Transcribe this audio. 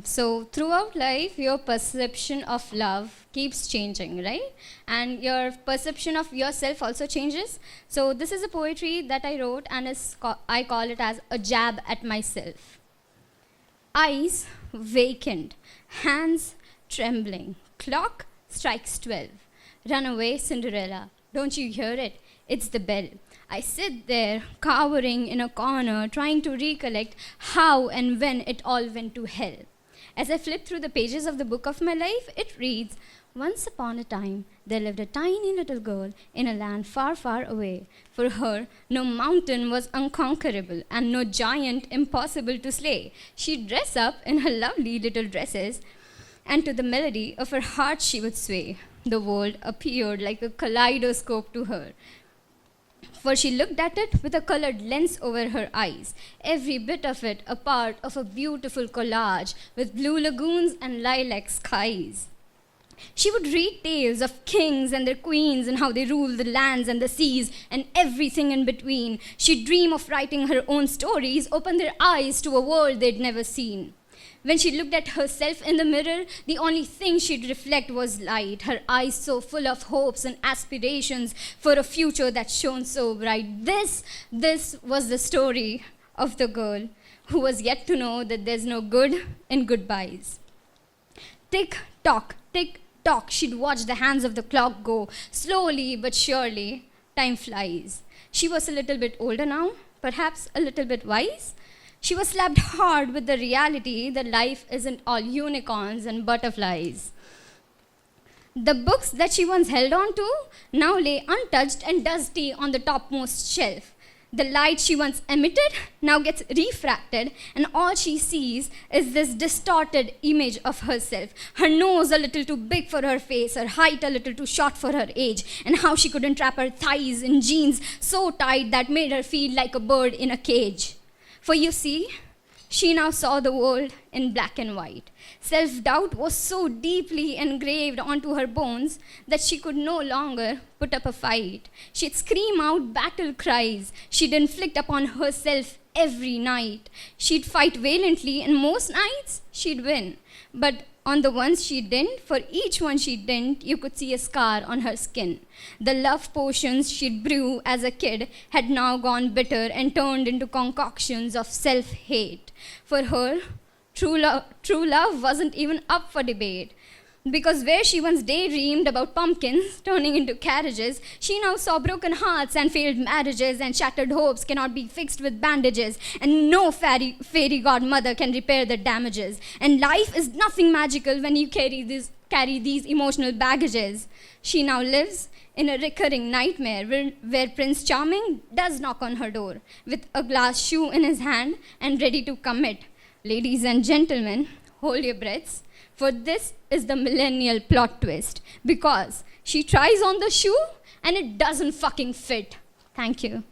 So throughout life, your perception of love keeps changing, right? And your perception of yourself also changes. So this is a poetry that I wrote, and I call it as a jab at myself. Eyes vacant, hands trembling. Clock strikes 12. Run away, Cinderella. Don't you hear it? It's the bell. I sit there, cowering in a corner, trying to recollect how and when it all went to hell. As I flip through the pages of the book of my life, it reads, once upon a time, there lived a tiny little girl in a land far, far away. For her, no mountain was unconquerable and no giant impossible to slay. She'd dress up in her lovely little dresses, and to the melody of her heart she would sway. The world appeared like a kaleidoscope to her, for she looked at it with a colored lens over her eyes, every bit of it a part of a beautiful collage with blue lagoons and lilac skies. She would read tales of kings and their queens and how they ruled the lands and the seas and everything in between. She'd dream of writing her own stories, open their eyes to a world they'd never seen. When she looked at herself in the mirror, the only thing she'd reflect was light, her eyes so full of hopes and aspirations for a future that shone so bright. This was the story of the girl who was yet to know that there's no good in goodbyes. Tick tock, she'd watch the hands of the clock go. Slowly but surely, time flies. She was a little bit older now, perhaps a little bit wise. She was slapped hard with the reality that life isn't all unicorns and butterflies. The books that she once held on to now lay untouched and dusty on the topmost shelf. The light she once emitted now gets refracted, and all she sees is this distorted image of herself. Her nose a little too big for her face, her height a little too short for her age, and how she couldn't wrap her thighs in jeans so tight that made her feel like a bird in a cage. For you see, she now saw the world in black and white. Self-doubt was so deeply engraved onto her bones that she could no longer put up a fight. She'd scream out battle cries. She'd inflict upon herself every night. She'd fight valiantly, and most nights she'd win. But on the ones she didn't, for each one she didn't, you could see a scar on her skin. The love potions she'd brew as a kid had now gone bitter and turned into concoctions of self-hate. For her, true love wasn't even up for debate. Because where she once daydreamed about pumpkins turning into carriages, she now saw broken hearts and failed marriages, and shattered hopes cannot be fixed with bandages, and no fairy godmother can repair the damages. And life is nothing magical when you carry these emotional baggages. She now lives in a recurring nightmare where Prince Charming does knock on her door with a glass shoe in his hand and ready to commit. Ladies and gentlemen, hold your breaths, for this is the millennial plot twist, because she tries on the shoe and it doesn't fucking fit. Thank you.